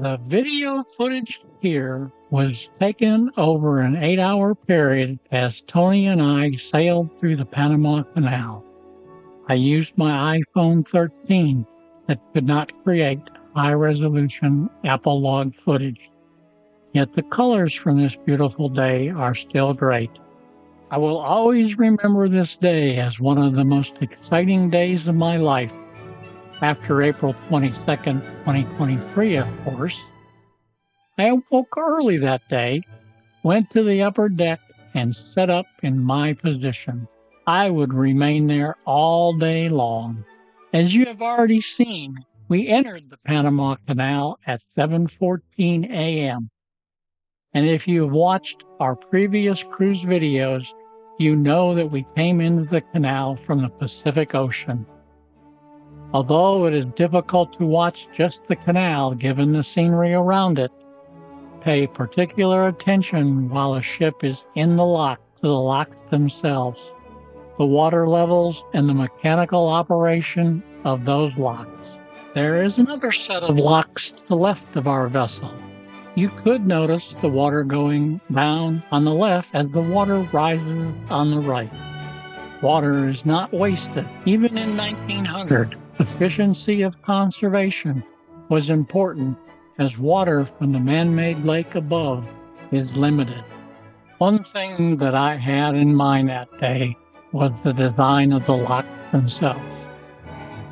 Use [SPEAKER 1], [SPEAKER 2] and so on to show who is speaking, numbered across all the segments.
[SPEAKER 1] The video footage here was taken over an 8-hour period as Tony and I sailed through the Panama Canal. I used my iPhone 13 that could not create high-resolution Apple log footage. Yet the colors from this beautiful day are still great. I will always remember this day as one of the most exciting days of my life. After April 22nd, 2023, of course. I woke early that day, went to the upper deck, and set up in my position. I would remain there all day long. As you have already seen, we entered the Panama Canal at 7:14 a.m. And if you have watched our previous cruise videos, you know that we came into the canal from the Pacific Ocean. Although it is difficult to watch just the canal given the scenery around it, pay particular attention while a ship is in the lock to the locks themselves, the water levels, and the mechanical operation of those locks. There is another set of locks to the left of our vessel. You could notice the water going down on the left as the water rises on the right. Water is not wasted. Even in 1900, efficiency of conservation was important as water from the man-made lake above is limited. One thing that I had in mind that day was the design of the locks themselves.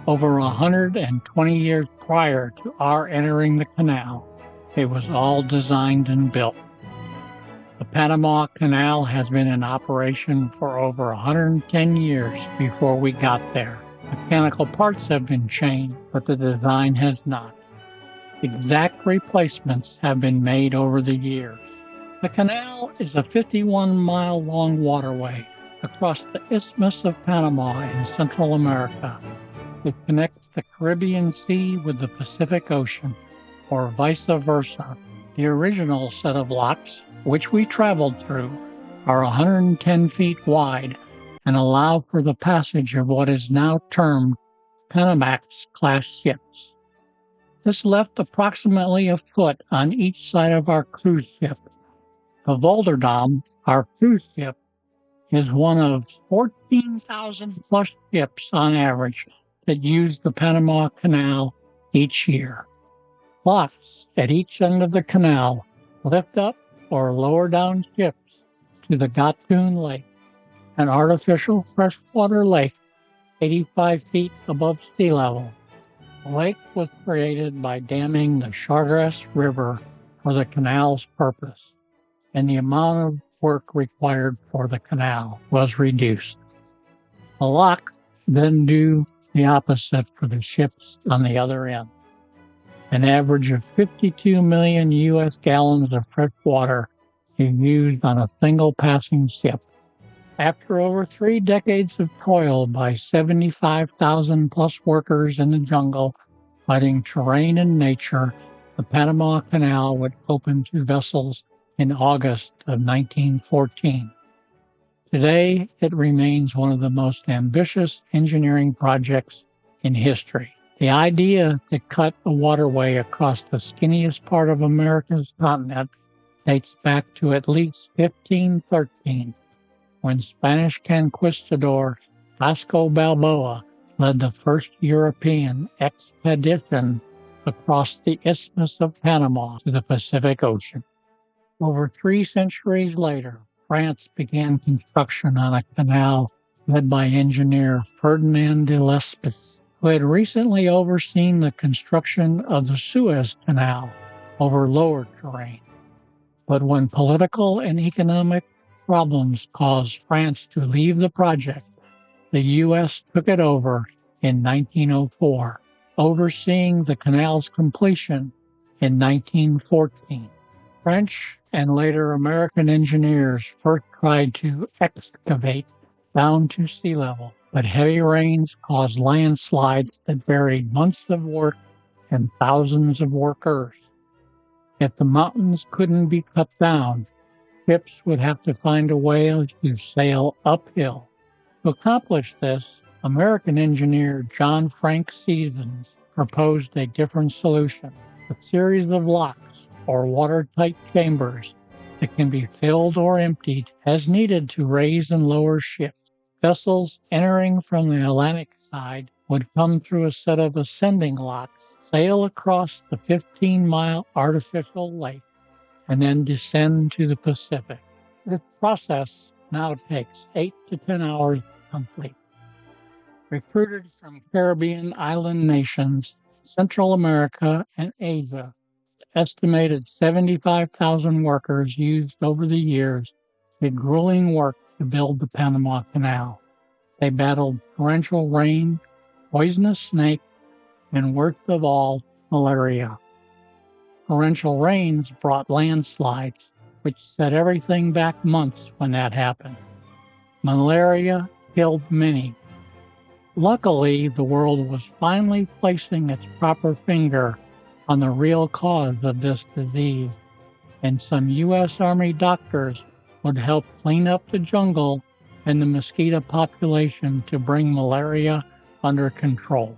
[SPEAKER 1] Over 120 years prior to our entering the canal, it was all designed and built. The Panama Canal has been in operation for over 110 years before we got there. Mechanical parts have been changed, but the design has not. Exact replacements have been made over the years. The canal is a 51-mile-long waterway across the Isthmus of Panama in Central America. It connects the Caribbean Sea with the Pacific Ocean, or vice versa. The original set of locks, which we traveled through, are 110 feet wide and allow for the passage of what is now termed Panamax-class ships. This left approximately a foot on each side of our cruise ship. The Volderdam, our cruise ship, is one of 14,000 plus ships on average that use the Panama Canal each year. Locks at each end of the canal lift up or lower down ships to the Gatun Lake, an artificial freshwater lake 85 feet above sea level. The lake was created by damming the Chagres River for the canal's purpose, and the amount of work required for the canal was reduced. The locks then do the opposite for the ships on the other end. An average of 52 million U.S. gallons of fresh water is used on a single passing ship. After over 3 decades of toil by 75,000 plus workers in the jungle fighting terrain and nature, the Panama Canal would open to vessels in August of 1914. Today, it remains one of the most ambitious engineering projects in history. The idea to cut a waterway across the skinniest part of America's continent dates back to at least 1513, when Spanish conquistador Vasco Balboa led the first European expedition across the Isthmus of Panama to the Pacific Ocean. Over 3 centuries later, France began construction on a canal led by engineer Ferdinand de Lesseps, who had recently overseen the construction of the Suez Canal over lower terrain. But when political and economic problems caused France to leave the project, the U.S. took it over in 1904, overseeing the canal's completion in 1914. French and later American engineers first tried to excavate down to sea level, but heavy rains caused landslides that buried months of work and thousands of workers. If the mountains couldn't be cut down, ships would have to find a way to sail uphill. To accomplish this, American engineer John Frank Stevens proposed a different solution. a series of locks or watertight chambers that can be filled or emptied as needed to raise and lower ships. Vessels entering from the Atlantic side would come through a set of ascending locks, sail across the 15-mile artificial lake, and then descend to the Pacific. This process now takes 8 to 10 hours to complete. Recruited from Caribbean island nations, Central America, and Asia, estimated 75,000 workers used over the years did grueling work to build the Panama Canal. They battled torrential rain, poisonous snakes, and worst of all, malaria. Torrential rains brought landslides, which set everything back months when that happened. Malaria killed many. Luckily, the world was finally placing its proper finger on the real cause of this disease, and some U.S. Army doctors would help clean up the jungle and the mosquito population to bring malaria under control.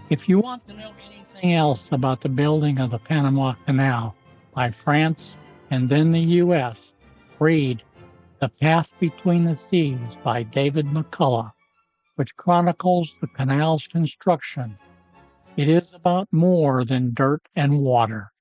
[SPEAKER 1] If you want to know anything else about the building of the Panama Canal by France and then the U.S., read The Path Between the Seas by David McCullough, which chronicles the canal's construction. It is about more than dirt and water.